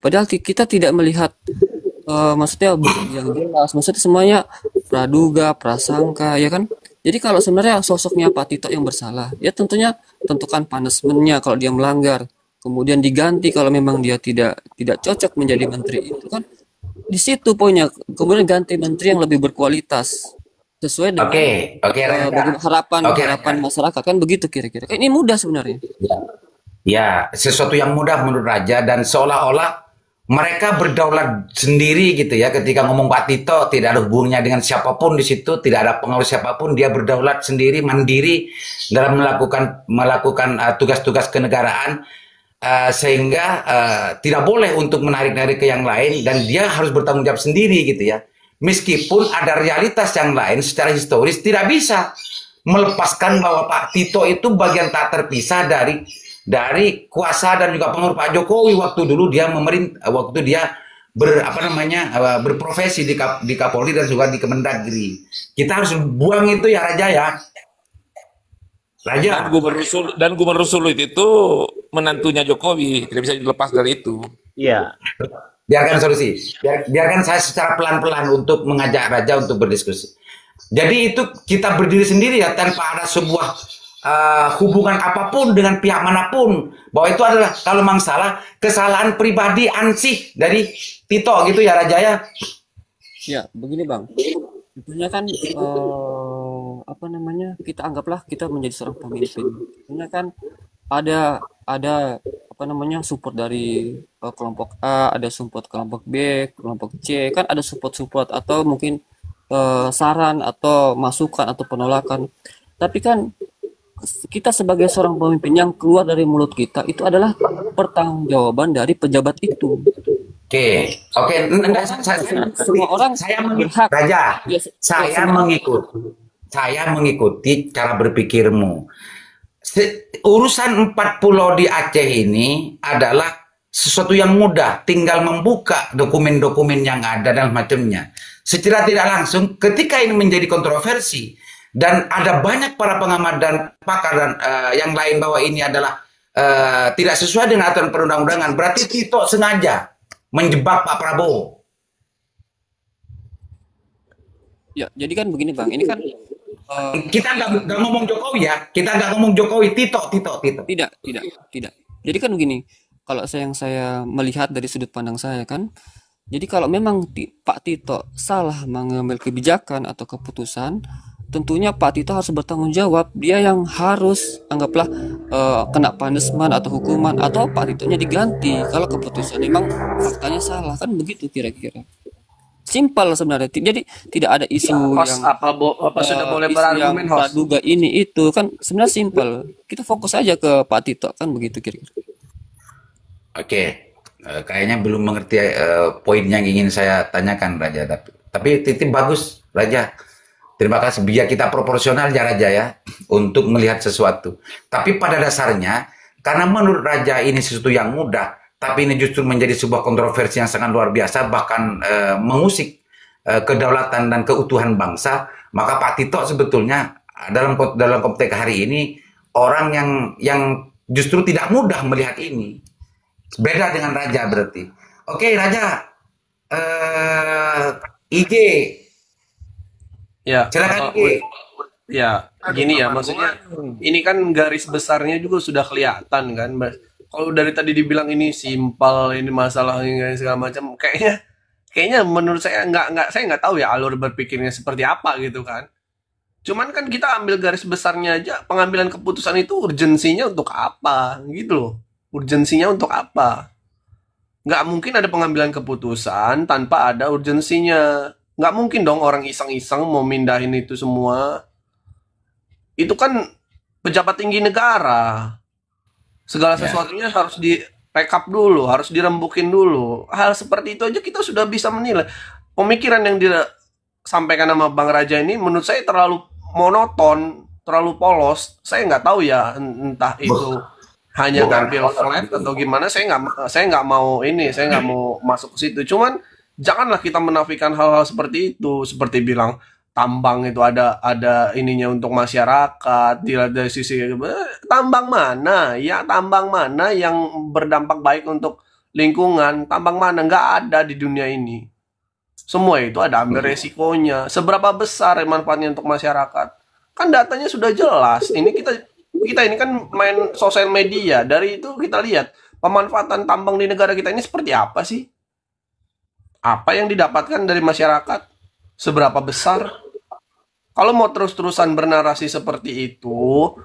Padahal kita tidak melihat maksudnya bukti yang jelas, maksudnya semuanya praduga, prasangka, ya kan? Jadi kalau sebenarnya sosoknya Pak Tito yang bersalah, ya tentunya tentukan punishment-nya kalau dia melanggar, kemudian diganti kalau memang dia tidak cocok menjadi menteri itu kan di situ poinnya. Kemudian ganti menteri yang lebih berkualitas sesuai dengan Oke, oke Raja. bagaimana harapan Oke harapan Raja. masyarakat kan begitu kira-kira. Ini mudah sebenarnya. Ya. Ya, sesuatu yang mudah menurut Raja dan seolah-olah mereka berdaulat sendiri gitu ya. Ketika ngomong Pak Tito tidak ada hubungannya dengan siapapun di situ, tidak ada pengaruh siapapun, dia berdaulat sendiri, mandiri dalam melakukan tugas-tugas kenegaraan sehingga tidak boleh untuk menarik-narik ke yang lain dan dia harus bertanggung jawab sendiri gitu ya. Meskipun ada realitas yang lain secara historis tidak bisa melepaskan bahwa Pak Tito itu bagian tak terpisah dari kuasa dan juga pengaruh Pak Jokowi waktu dulu dia waktu dia berprofesi di Kapolri dan juga di Kemendagri. Kita harus buang itu ya Raja ya. Dan Raja. Gubernur Sulut itu menantunya Jokowi, tidak bisa dilepas dari itu. Iya. Biarkan solusi. Biarkan saya secara pelan-pelan untuk mengajak Raja untuk berdiskusi. Jadi itu kita berdiri sendiri ya tanpa ada sebuah hubungan apapun dengan pihak manapun. Bahwa itu adalah kalau memang salah kesalahan pribadi ansih dari Tito gitu ya Raja ya. Ya, begini Bang. Tentunya kan apa namanya? Kita anggaplah kita menjadi seorang pemimpin. Tentunya kan ada apa namanya? Support dari kelompok A, ada support kelompok B, kelompok C, kan ada support-support atau mungkin saran atau masukan atau penolakan. Tapi kan kita sebagai seorang pemimpin yang keluar dari mulut kita itu adalah pertanggungjawaban dari pejabat itu. Oke, oke. Enggak, Semua orang saya berhak. Raja, Ya, saya semua mengikuti cara berpikirmu. Urusan 4 pulau di Aceh ini adalah sesuatu yang mudah, tinggal membuka dokumen-dokumen yang ada dan macamnya. Secara tidak langsung, ketika ini menjadi kontroversi dan ada banyak para pengamat dan pakar dan yang lain bahwa ini adalah tidak sesuai dengan aturan perundang-undangan, berarti Tito sengaja menjebak Pak Prabowo. ya, jadi kan begini Bang, ini kan Kita nggak ngomong Jokowi ya, kita nggak ngomong Jokowi, Tito. tidak. Jadi kan begini, kalau yang saya melihat dari sudut pandang saya kan, jadi kalau memang Pak Tito salah mengambil kebijakan atau keputusan, tentunya Pak Tito harus bertanggung jawab. Dia yang harus anggaplah kena punishment atau hukuman atau Pak Titonya diganti kalau keputusan memang faktanya salah kan begitu kira-kira. Simpel sebenarnya. Jadi tidak ada isu Host yang apa sudah boleh isu yang berargumen host? praduga ini itu kan sebenarnya simpel. Kita fokus aja ke Pak Tito kan begitu kira-kira. Oke, kayaknya belum mengerti poin yang ingin saya tanyakan Raja. Tapi titip bagus Raja. Terima kasih. Biar kita proporsional ya Raja ya untuk melihat sesuatu. Tapi pada dasarnya karena menurut Raja ini sesuatu yang mudah, tapi ini justru menjadi sebuah kontroversi yang sangat luar biasa, bahkan mengusik kedaulatan dan keutuhan bangsa, maka Pak Tito sebetulnya dalam konteks hari ini orang yang justru tidak mudah melihat ini. Beda dengan Raja berarti. Oke Raja, IG, Ya, silakan IG. ya, gini ya, maksudnya ini kan garis besarnya juga sudah kelihatan kan, Mas. Kalau dari tadi dibilang ini simpel, ini masalahnya segala macam, kayaknya menurut saya saya nggak tahu ya alur berpikirnya seperti apa gitu kan. Cuman kan kita ambil garis besarnya aja, pengambilan keputusan itu urgensinya untuk apa gitu loh. Urgensinya untuk apa? Nggak mungkin ada pengambilan keputusan tanpa ada urgensinya. Nggak mungkin dong orang iseng-iseng mau mindahin itu semua. Itu kan pejabat tinggi negara. Segala Ya. sesuatunya harus di rekap dulu, harus dirembukin dulu. Hal seperti itu aja kita sudah bisa menilai. Pemikiran yang disampaikan sama Bang Raja ini menurut saya terlalu monoton, terlalu polos. Saya nggak tahu ya, entah itu hanya Bukan ngambil flat atau gimana. Saya nggak mau masuk ke situ. Cuman janganlah kita menafikan hal-hal seperti itu, seperti bilang tambang itu ada ininya untuk masyarakat, dilihat dari sisi tambang mana ya, tambang mana yang berdampak baik untuk lingkungan, tambang mana, nggak ada di dunia ini. Semua itu ada ambil resikonya. Seberapa besar manfaatnya untuk masyarakat? Kan datanya sudah jelas. Ini kita ini kan main sosial media. Dari itu kita lihat pemanfaatan tambang di negara kita ini seperti apa sih? Apa yang didapatkan dari masyarakat? Seberapa besar? Kalau mau terus-terusan bernarasi seperti itu,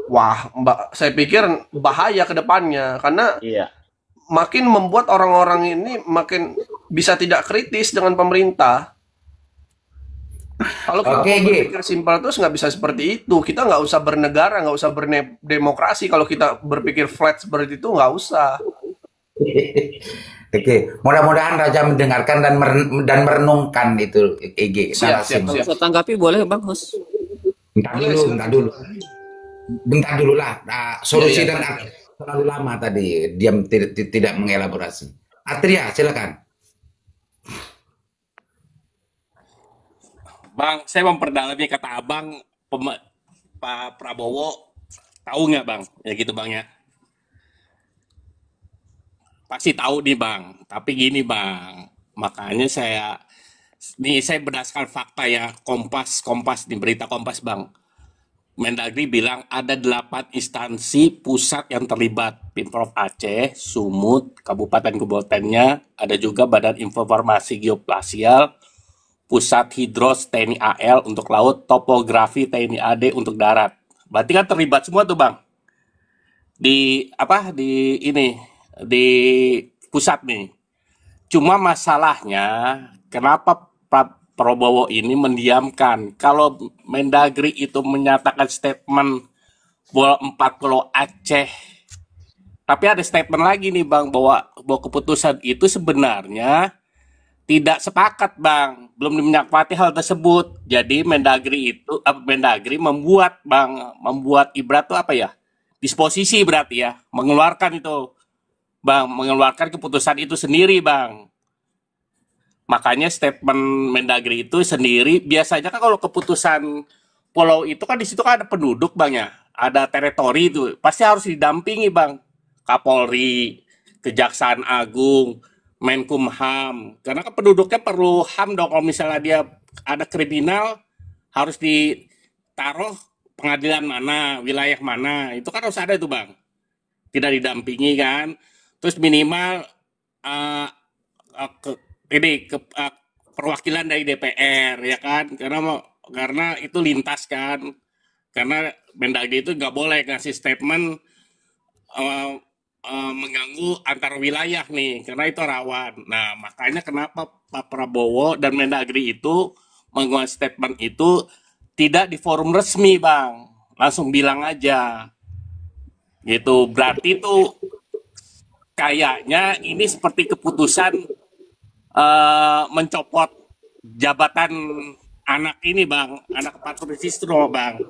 wah, saya pikir bahaya ke depannya. Karena Iya. makin membuat orang-orang ini makin bisa tidak kritis dengan pemerintah. Kalau kita Oke, mau Gi. berpikir simpel terus nggak bisa seperti itu. Kita nggak usah bernegara, nggak usah berdemokrasi. Kalau kita berpikir flat seperti itu, nggak usah. Oke, mudah-mudahan Raja mendengarkan dan merenungkan itu, EG. Siap, narasi. siap, Kalau siap. saya tanggapi boleh Bang Hus. Bentar Boleh, dulu, silakan. bentar dulu lah. Solusi Iya, dan iya. terlalu lama tadi, diam tidak mengelaborasi. Atria, silakan. Bang, saya memperdalami kata abang, Pak Prabowo, tahu nggak bang? Ya gitu bang ya. Pasti tahu nih bang, tapi gini bang, makanya saya berdasarkan fakta ya, Kompas di berita Kompas bang. Mendagri bilang ada 8 instansi pusat yang terlibat, Pemprov Aceh, Sumut, kabupaten-kabupatennya, ada juga Badan Informasi Geospasial, Pusat Hidros TNI AL untuk laut, Topografi TNI AD untuk darat. Berarti kan terlibat semua tuh bang. Di pusat nih. Cuma masalahnya kenapa Pak Prabowo ini mendiamkan. Kalau Mendagri itu menyatakan statement bola 4 Pulau Aceh. Tapi ada statement lagi nih Bang bahwa keputusan itu sebenarnya tidak sepakat Bang, belum menyepakati hal tersebut. Jadi Mendagri membuat ibarat itu apa ya? Disposisi berarti ya, mengeluarkan itu Bang, mengeluarkan keputusan itu sendiri Bang. Makanya statement Mendagri itu sendiri, biasanya kan kalau keputusan pulau itu kan di situ kan ada penduduk Bang ya, ada teritori itu, pasti harus didampingi Bang. Kapolri, Kejaksaan Agung, Menkumham, karena kan penduduknya perlu HAM dong, kalau misalnya dia ada kriminal harus ditaruh pengadilan mana, wilayah mana, itu kan harus ada itu Bang. Tidak didampingi kan, terus minimal perwakilan dari DPR ya kan, karena itu lintas kan, karena Mendagri itu nggak boleh ngasih statement mengganggu antar wilayah nih, karena itu rawan. Nah makanya kenapa Pak Prabowo dan Mendagri itu mengeluarkan statement itu tidak di forum resmi Bang, langsung bilang aja gitu. Berarti itu kayaknya ini seperti keputusan mencopot jabatan anak ini Bang, anak Patris Sistro Bang.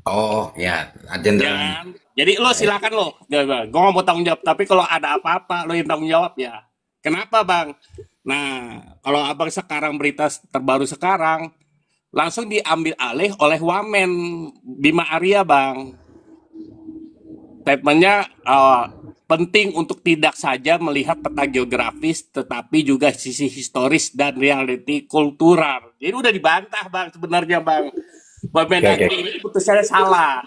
Oh ya, Ya jenderal. kan? Jadi lo silakan lo, gue nggak mau tanggung jawab. Tapi kalau ada apa-apa lo yang tanggung jawab ya. Kenapa Bang? Nah, kalau abang sekarang berita terbaru sekarang langsung diambil alih oleh Wamen Bima Arya Bang. Statementnya penting untuk tidak saja melihat peta geografis, tetapi juga sisi historis dan reality kultural. Jadi udah dibantah Bang sebenarnya Bang. Mendagri ini putusannya salah.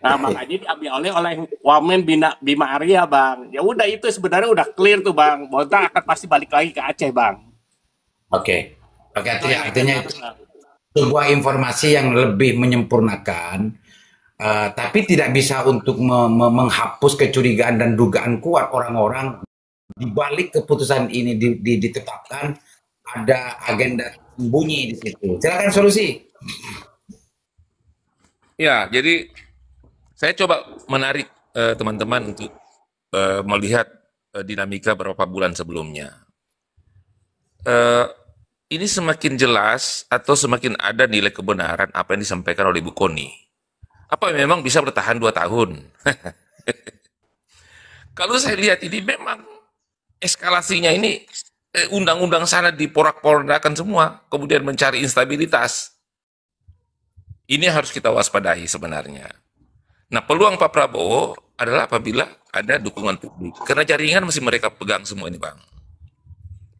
Nah makanya diambil oleh Wamen Bima Arya Bang. Ya udah itu sebenarnya udah clear tuh Bang. Bahwa akan pasti balik lagi ke Aceh Bang. Oke, artinya itu sebuah informasi yang lebih menyempurnakan, tapi tidak bisa untuk menghapus kecurigaan dan dugaan kuat orang-orang di balik keputusan ini ditetapkan ada agenda sembunyi di situ. Silakan solusi. Ya, jadi saya coba menarik teman-teman untuk melihat dinamika beberapa bulan sebelumnya. Ini semakin jelas atau semakin ada nilai kebenaran apa yang disampaikan oleh Bu Koni. Apa memang bisa bertahan 2 tahun? Kalau saya lihat ini memang eskalasinya ini undang-undang sana diporak-porandakan semua, kemudian mencari instabilitas. Ini harus kita waspadai sebenarnya. Nah, peluang Pak Prabowo adalah apabila ada dukungan publik. Karena jaringan masih mereka pegang semua ini, Bang.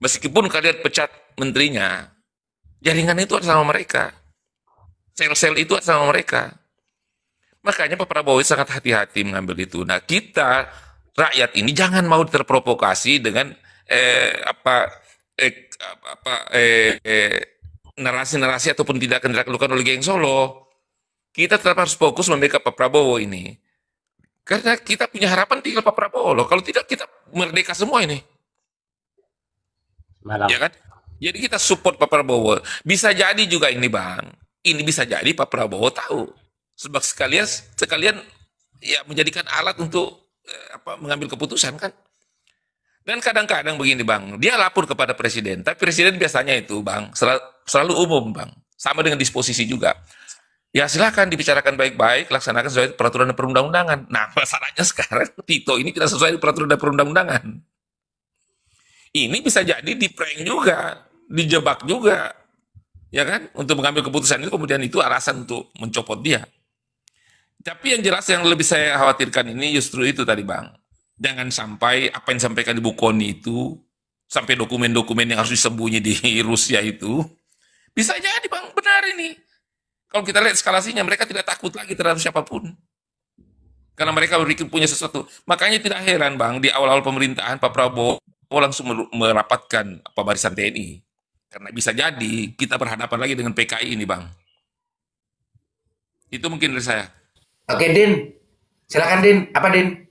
Meskipun kalian pecat menterinya, jaringan itu ada sama mereka. Sel-sel itu ada sama mereka. Makanya Pak Prabowo sangat hati-hati mengambil itu. Nah, kita rakyat ini jangan mau terprovokasi dengan apa narasi-narasi ataupun tindakan dilakukan oleh geng Solo. Kita tetap harus fokus membackup Pak Prabowo ini. Karena kita punya harapan tinggal Pak Prabowo loh. Kalau tidak kita merdeka semua ini. Malam. Ya kan? Jadi kita support Pak Prabowo. Bisa jadi juga ini Bang. Ini bisa jadi Pak Prabowo tahu. Sebab sekalian ya menjadikan alat untuk mengambil keputusan kan. Dan kadang-kadang begini Bang, dia lapor kepada presiden, tapi presiden biasanya itu Bang, selalu umum Bang, sama dengan disposisi juga. Ya silakan dibicarakan baik-baik, laksanakan sesuai peraturan dan perundang-undangan. Nah masalahnya sekarang Tito ini tidak sesuai peraturan dan perundang-undangan. Ini bisa jadi di-prank juga, dijebak juga, ya kan? Untuk mengambil keputusan itu kemudian itu alasan untuk mencopot dia. Tapi yang jelas yang lebih saya khawatirkan ini justru itu tadi Bang. Jangan sampai apa yang disampaikan Ibu Koni itu, sampai dokumen-dokumen yang harus disembunyi di Rusia itu, bisa jadi Bang, benar ini. Kalau kita lihat eskalasinya, mereka tidak takut lagi terhadap siapapun. Karena mereka punya sesuatu. Makanya tidak heran Bang, di awal-awal pemerintahan Pak Prabowo langsung merapatkan barisan TNI. Karena bisa jadi kita berhadapan lagi dengan PKI ini Bang. Itu mungkin dari saya. Oke Din, silakan Din. Apa Din?